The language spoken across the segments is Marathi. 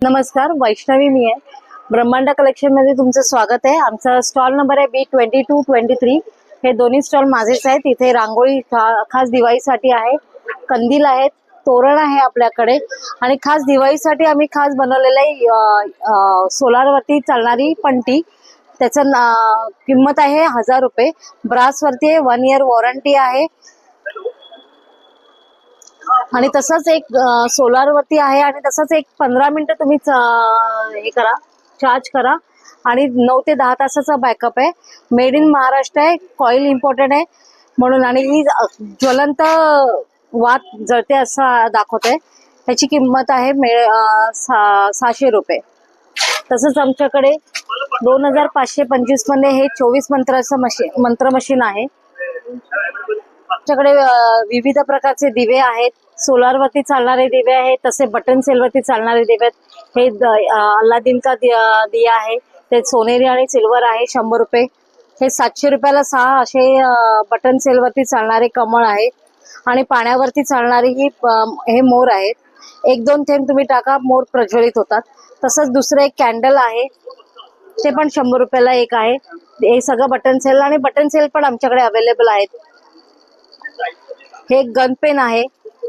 नमस्कार, वैष्णवी मी आहे. ब्रह्मांड कलेक्शन मध्ये तुमचं स्वागत आहे. आमचा स्टॉल नंबर आहे B2223. हे दोन्ही स्टॉल माझेच आहेत. इथे रांगोळी खास दिवाळीसाठी आहे, कंदील आहेत, तोरण आहे आपल्याकडे आणि खास दिवाळीसाठी आम्ही खास बनवलेलं आहे सोलार वरती चालणारी पंटी. त्याचं किंमत आहे 1000 रुपये. ब्रास वरती आहे, 1 इयर वॉरंटी आहे. आणि तसंच एक सोलार वरती आहे आणि तसंच एक 15 मिनिटं तुम्ही हे करा, चार्ज करा आणि 9 ते 10 तासाचा बॅकअप आहे. मेड इन महाराष्ट्र आहे, कॉईल इम्पॉर्टंट आहे म्हणून. आणि ही ज्वलंत वात जळते असं दाखवते. त्याची किंमत आहे 600 रुपये. तसंच आमच्याकडे 2525 मध्ये हे 24 मंत्र मशीन आहे. आमच्याकडे विविध प्रकारचे दिवे आहेत. सोलार वरती चालणारे दिवे आहेत, तसे बटन सेल वरती चालणारे दिवे आहेत. हे अल्लादीन का दिया आहे, ते सोनेरी आणि सिल्वर आहे, 100 रुपये. हे 700 रुपयाला 6 असे बटन सेल वरती चालणारे कमळ आहेत. आणि पाण्यावरती चालणारी हे मोर आहेत. 1-2 थेंब तुम्ही टाका, मोर प्रज्वलित होतात. तसंच दुसरं एक कॅन्डल आहे, ते पण 100 रुपयाला एक आहे. हे सगळं बटन सेल आणि बटन सेल पण आमच्याकडे अवेलेबल आहेत. हे गन पेन आहे,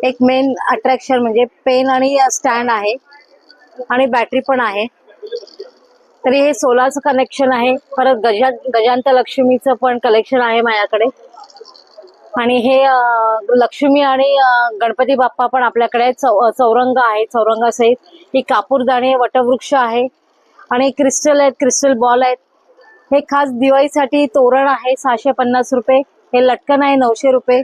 एक मेन अट्रॅक्शन म्हणजे पेन आणि स्टँड आहे आणि बॅटरी पण आहे. तरी हे सोलारचं कनेक्शन आहे. परत गजांत लक्ष्मीचं पण कलेक्शन आहे माझ्याकडे. आणि हे लक्ष्मी आणि गणपती बाप्पा पण आपल्याकडे आहेत. चौरंग आहे, चौरंगासहित ही कापूरदाणी, वटवृक्ष आहे आणि क्रिस्टल आहेत, क्रिस्टल बॉल आहेत. हे खास दिवाळीसाठी तोरण आहे, 650 रुपये. हे लटकन आहे, 900 रुपये.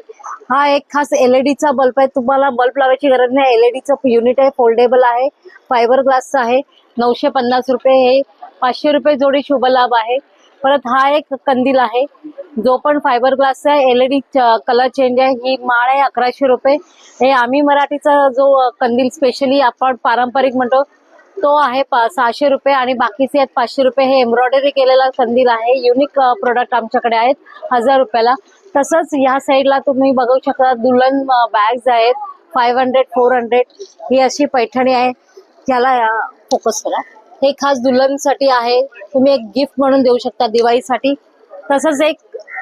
हा एक खास एलईडीचा बल्ब आहे, तुम्हाला बल्ब लावायची गरज नाही. एलईडीचं युनिट आहे, फोल्डेबल आहे, फायबर ग्लासचा आहे, 950 रुपये. हे 500 रुपये जोडी शुभ लाभ आहे. परत हा एक कंदील आहे, जो पण फायबर ग्लासचा आहे, एलईडी कलर चेंज आहे. ही माळ आहे, 1100 रुपये. हे आम्ही मराठीचा जो कंदील स्पेशली आपण पारंपरिक म्हणतो तो आहे 600 रुपये. आणि बाकीचे आहेत 500 रुपये. हे एम्ब्रॉयडरी केलेला कंदील आहे. युनिक प्रोडक्ट आमच्याकडे आहेत 1000 रुपयाला. तसंच या साईडला तुम्ही बघू शकता दुल्हन बॅग्स आहेत, 500, 400. ही अशी पैठणी आहे, त्याला फोकस करा. हे खास दुल्हनसाठी आहे, तुम्ही एक गिफ्ट म्हणून देऊ शकता दिवाळीसाठी. तसंच एक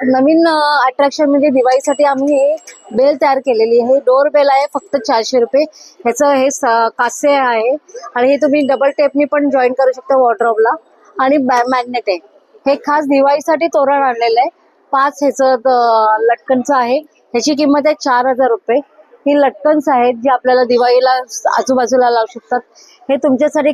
नवीन अट्रॅक्शन म्हणजे दिवाळीसाठी आम्ही हे बेल तयार केलेली आहे. डोर बेल आहे, फक्त 400 रुपये. ह्याचं हे कास्य आहे आणि हे तुम्ही डबल टेपनी पण जॉईन करू शकता वॉर्डरोबला. आणि मॅग्नेट आहे. हे खास दिवाळीसाठी तोरण आणलेलं आहे. 5 ह्याचं लटकनचं आहे. ह्याची किंमत आहे 4000 रुपये. ही लटकन्स आहेत जी आपल्याला दिवाळीला आजूबाजूला लावू शकतात. हे तुमच्यासाठी